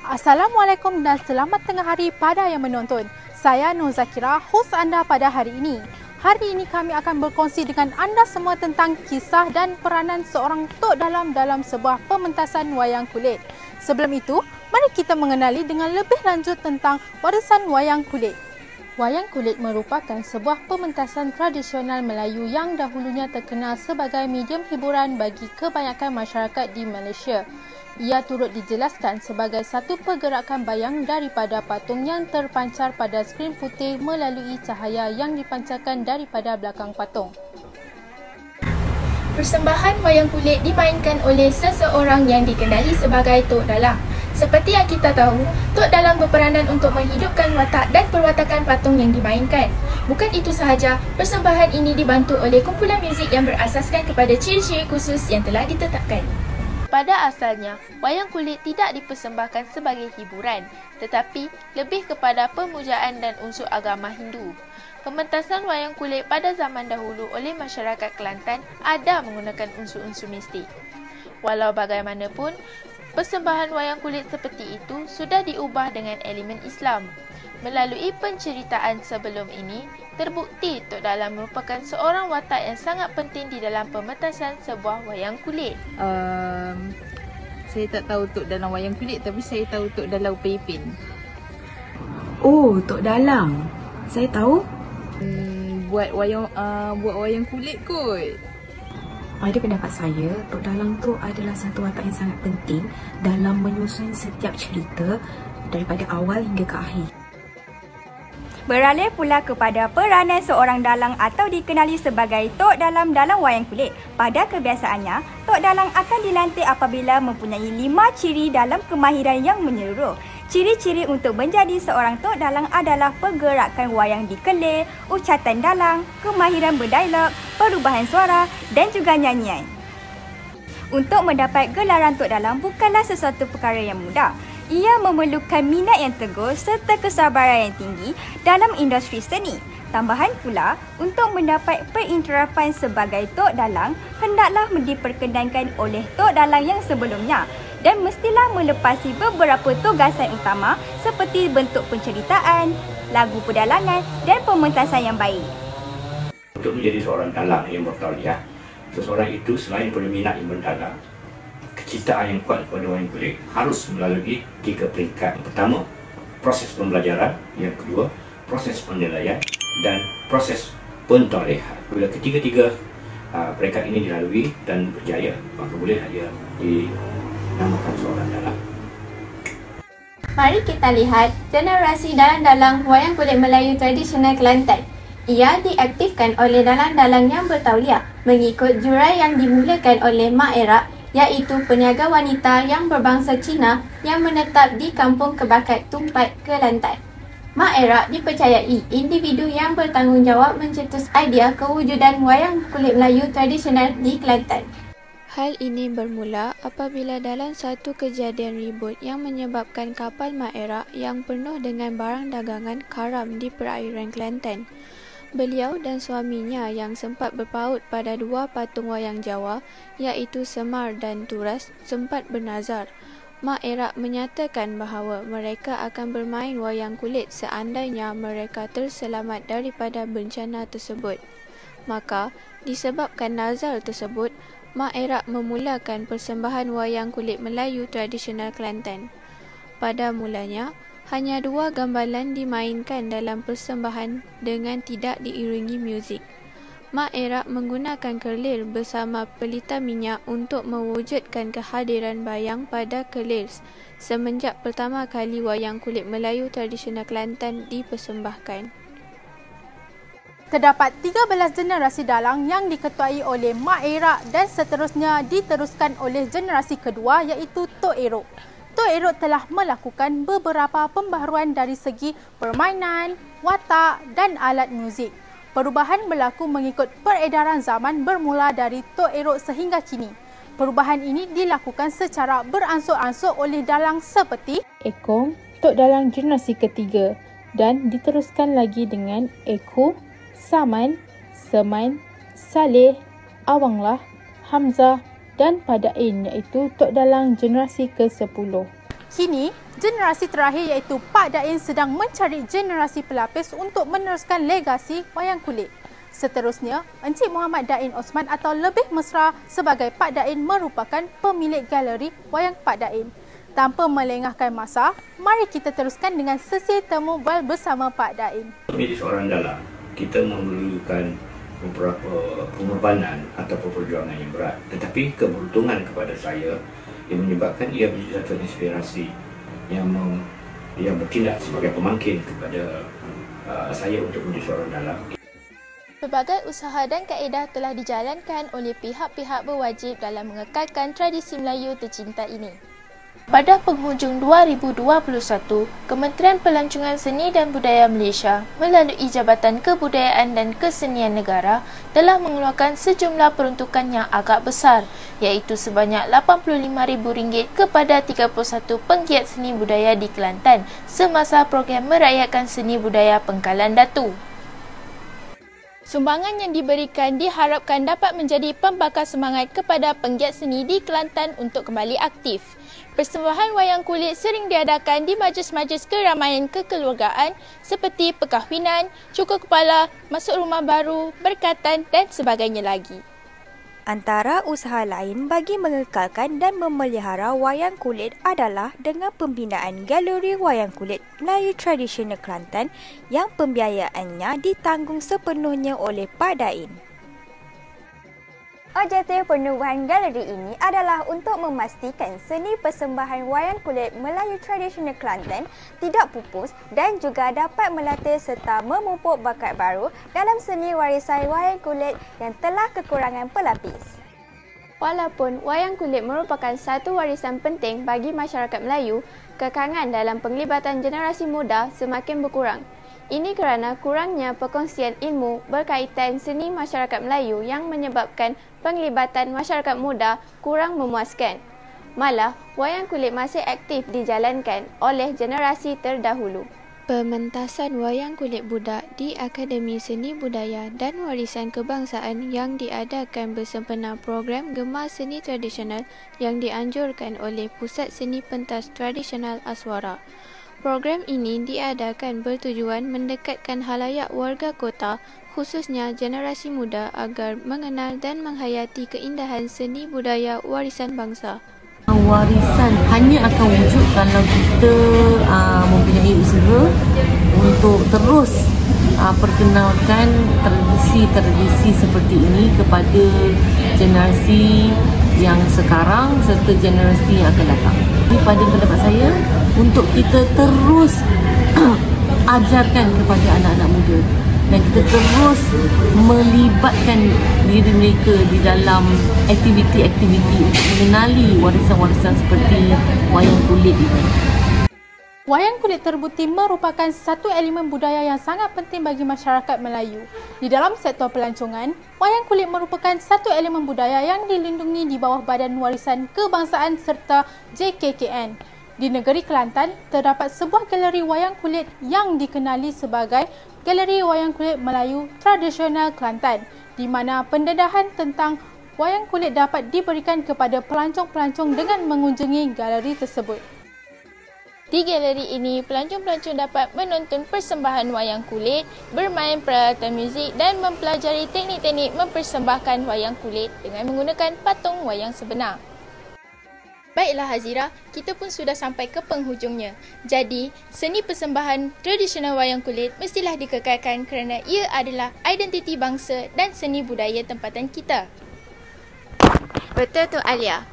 Assalamualaikum dan selamat tengah hari pada yang menonton. Saya Nur Zakira, hos anda pada hari ini. Hari ini kami akan berkongsi dengan anda semua tentang kisah dan peranan seorang tok dalam sebuah pementasan wayang kulit. Sebelum itu, mari kita mengenali dengan lebih lanjut tentang warisan wayang kulit. Wayang kulit merupakan sebuah pementasan tradisional Melayu yang dahulunya terkenal sebagai medium hiburan bagi kebanyakan masyarakat di Malaysia. Ia turut dijelaskan sebagai satu pergerakan bayang daripada patung yang terpancar pada skrin putih melalui cahaya yang dipancarkan daripada belakang patung. Persembahan wayang kulit dimainkan oleh seseorang yang dikenali sebagai Tok Dalang. Seperti yang kita tahu, Tok Dalang berperanan untuk menghidupkan watak dan perwatakan patung yang dimainkan. Bukan itu sahaja, persembahan ini dibantu oleh kumpulan muzik yang berasaskan kepada ciri-ciri khusus yang telah ditetapkan. Pada asalnya, wayang kulit tidak dipersembahkan sebagai hiburan, tetapi lebih kepada pemujaan dan unsur agama Hindu. Pementasan wayang kulit pada zaman dahulu oleh masyarakat Kelantan ada menggunakan unsur-unsur mistik. Walau bagaimanapun, persembahan wayang kulit seperti itu sudah diubah dengan elemen Islam. Melalui penceritaan sebelum ini, terbukti Tok Dalang merupakan seorang watak yang sangat penting di dalam pementasan sebuah wayang kulit. Saya tak tahu Tok Dalang wayang kulit, tapi saya tahu Tok Dalang Upin Ipin. Oh, Tok Dalang. Saya tahu. Buat wayang kulit kot. Pada pendapat saya, Tok Dalang tu adalah satu watak yang sangat penting dalam menyusun setiap cerita daripada awal hingga ke akhir. Beralih pula kepada peranan seorang dalang atau dikenali sebagai Tok Dalang dalam wayang kulit. Pada kebiasaannya, Tok Dalang akan dilantik apabila mempunyai 5 ciri dalam kemahiran yang menyeluruh. Ciri-ciri untuk menjadi seorang Tok Dalang adalah pergerakan wayang dikelir, ucatan dalang, kemahiran berdialog, perubahan suara dan juga nyanyian. Untuk mendapat gelaran Tok Dalang bukanlah sesuatu perkara yang mudah. Ia memerlukan minat yang teguh serta kesabaran yang tinggi dalam industri seni. Tambahan pula, untuk mendapat perintirafan sebagai Tok Dalang, hendaklah diperkenankan oleh Tok Dalang yang sebelumnya dan mestilah melepasi beberapa tugasan utama seperti bentuk penceritaan, lagu pedalangan dan pementasan yang baik. Untuk menjadi seorang dalang yang bertauliah, seseorang itu selain punya minat yang mendalam, kecintaan yang kuat kepada wayang kulit harus melalui 3 peringkat. Yang pertama, proses pembelajaran. Yang kedua, proses penilaian dan proses pentolehan. Bila ketiga-tiga peringkat ini dilalui dan berjaya, maka bolehlah dia dinamakan seorang dalang. Mari kita lihat generasi dalang-dalang wayang kulit Melayu tradisional Kelantan. Ia diaktifkan oleh dalang-dalang yang bertauliah mengikut jurai yang dimulakan oleh Mak Erak, iaitu peniaga wanita yang berbangsa Cina yang menetap di Kampung Kebakat Tumpat, Kelantan. Mak Erak dipercayai individu yang bertanggungjawab mencetus idea kewujudan wayang kulit Melayu tradisional di Kelantan. Hal ini bermula apabila dalam satu kejadian ribut yang menyebabkan kapal Mak Erak yang penuh dengan barang dagangan karam di perairan Kelantan. Beliau dan suaminya yang sempat berpaut pada 2 patung wayang Jawa iaitu Semar dan Turas sempat bernazar. Mak Erak menyatakan bahawa mereka akan bermain wayang kulit seandainya mereka terselamat daripada bencana tersebut. Maka, disebabkan nazar tersebut, Mak Erak memulakan persembahan wayang kulit Melayu tradisional Kelantan. Pada mulanya, hanya 2 gambaran dimainkan dalam persembahan dengan tidak diiringi muzik. Mak Erak menggunakan kelir bersama pelita minyak untuk mewujudkan kehadiran bayang pada kelir semenjak pertama kali wayang kulit Melayu tradisional Kelantan dipersembahkan. Terdapat 13 generasi dalang yang diketuai oleh Mak Erak dan seterusnya diteruskan oleh generasi kedua iaitu Tok Erok. Tok Erok telah melakukan beberapa pembaharuan dari segi permainan, watak dan alat muzik. Perubahan berlaku mengikut peredaran zaman bermula dari Tok Erok sehingga kini. Perubahan ini dilakukan secara beransur-ansur oleh dalang seperti Ekong, Tok Dalang generasi ketiga dan diteruskan lagi dengan Eko, Saman, Seman, Saleh, Awanglah, Hamzah dan Padain iaitu Tok Dalang generasi ke-10. Kini, generasi terakhir iaitu Pak Dain sedang mencari generasi pelapis untuk meneruskan legasi wayang kulit. Seterusnya, Encik Muhammad Dain Osman atau lebih mesra sebagai Pak Dain merupakan pemilik galeri wayang Pak Dain. Tanpa melengahkan masa, mari kita teruskan dengan sesi temu bual bersama Pak Dain. Menjadi seorang dalang, kita memerlukan beberapa pengorbanan atau perjuangan yang berat. Tetapi keberuntungan kepada saya yang menyebabkan ia menjadi satu inspirasi yang bertindak sebagai pemangkin kepada saya untuk menjadi seorang dalang. Pelbagai usaha dan kaedah telah dijalankan oleh pihak-pihak berwajib dalam mengekalkan tradisi Melayu tercinta ini. Pada penghujung 2021, Kementerian Pelancongan Seni dan Budaya Malaysia melalui Jabatan Kebudayaan dan Kesenian Negara telah mengeluarkan sejumlah peruntukan yang agak besar, iaitu sebanyak RM85,000 kepada 31 penggiat seni budaya di Kelantan semasa program merayakan seni budaya Pengkalan Datu. Sumbangan yang diberikan diharapkan dapat menjadi pembakar semangat kepada penggiat seni di Kelantan untuk kembali aktif. Persembahan wayang kulit sering diadakan di majlis-majlis keramaian kekeluargaan seperti perkahwinan, cukur kepala, masuk rumah baru, berkatan dan sebagainya lagi. Antara usaha lain bagi mengekalkan dan memelihara wayang kulit adalah dengan pembinaan Galeri Wayang Kulit Melayu Tradisional Kelantan yang pembiayaannya ditanggung sepenuhnya oleh Pak Dain. Objektif penubuhan galeri ini adalah untuk memastikan seni persembahan wayang kulit Melayu Tradisional Kelantan tidak pupus dan juga dapat melatih serta memupuk bakat baru dalam seni warisan wayang kulit yang telah kekurangan pelapis. Walaupun wayang kulit merupakan satu warisan penting bagi masyarakat Melayu, kekangan dalam penglibatan generasi muda semakin berkurang. Ini kerana kurangnya perkongsian ilmu berkaitan seni masyarakat Melayu yang menyebabkan penglibatan masyarakat muda kurang memuaskan. Malah, wayang kulit masih aktif dijalankan oleh generasi terdahulu. Pementasan wayang kulit budak di Akademi Seni Budaya dan Warisan Kebangsaan yang diadakan bersempena program Gemar Seni Tradisional yang dianjurkan oleh Pusat Seni Pentas Tradisional Aswara. Program ini diadakan bertujuan mendekatkan halayak warga kota, khususnya generasi muda agar mengenal dan menghayati keindahan seni budaya warisan bangsa. Warisan hanya akan wujud kalau kita mempunyai usaha untuk terus perkenalkan tradisi-tradisi seperti ini kepada generasi yang sekarang serta generasi yang akan datang. Ini pada pendapat saya, untuk kita terus ajarkan kepada anak-anak muda dan kita terus melibatkan diri mereka di dalam aktiviti-aktiviti untuk mengenali warisan-warisan seperti wayang kulit ini. Wayang kulit terbukti merupakan satu elemen budaya yang sangat penting bagi masyarakat Melayu. Di dalam sektor pelancongan, wayang kulit merupakan satu elemen budaya yang dilindungi di bawah Badan Warisan Kebangsaan serta JKKN. Di negeri Kelantan, terdapat sebuah galeri wayang kulit yang dikenali sebagai Galeri Wayang Kulit Melayu Tradisional Kelantan, di mana pendedahan tentang wayang kulit dapat diberikan kepada pelancong-pelancong dengan mengunjungi galeri tersebut. Di galeri ini, pelancong-pelancong dapat menonton persembahan wayang kulit, bermain peralatan muzik dan mempelajari teknik-teknik mempersembahkan wayang kulit dengan menggunakan patung wayang sebenar. Baiklah Hazira, kita pun sudah sampai ke penghujungnya. Jadi, seni persembahan tradisional wayang kulit mestilah dikekalkan kerana ia adalah identiti bangsa dan seni budaya tempatan kita. Betul tu Alia.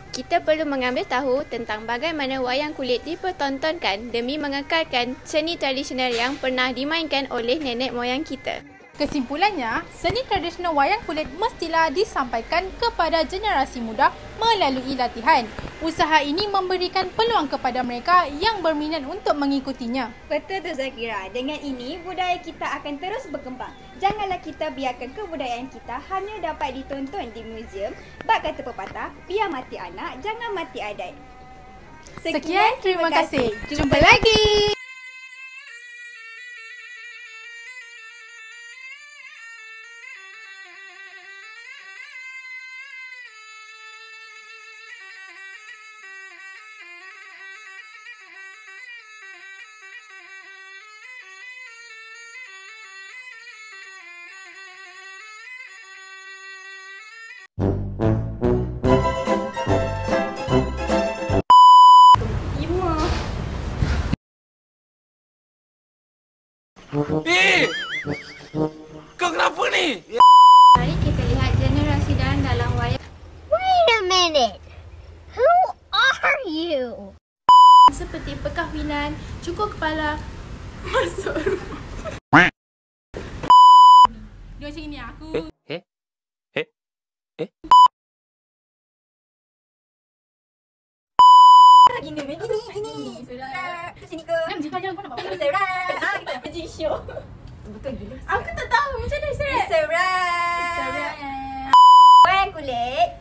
Kita perlu mengambil tahu tentang bagaimana wayang kulit dipertontonkan demi mengekalkan seni tradisional yang pernah dimainkan oleh nenek moyang kita. Kesimpulannya, seni tradisional wayang kulit mestilah disampaikan kepada generasi muda melalui latihan. Usaha ini memberikan peluang kepada mereka yang berminat untuk mengikutinya. Betul tu Zakira. Dengan ini, budaya kita akan terus berkembang. Janganlah kita biarkan kebudayaan kita hanya dapat ditonton di muzium. Bab kata pepatah, biar mati anak, jangan mati adat. Sekian, terima kasih. Jumpa lagi. minute. Who are you? Seperti perkahwinan, cukur kepala, masuk rumah. Dia macam ini aku. Gini. Sini ke. Jangan kau nak buat apa? Serat. Kita pergi show. Betul gila. Aku tak tahu macam mana Serat. Serat. Wayang kulit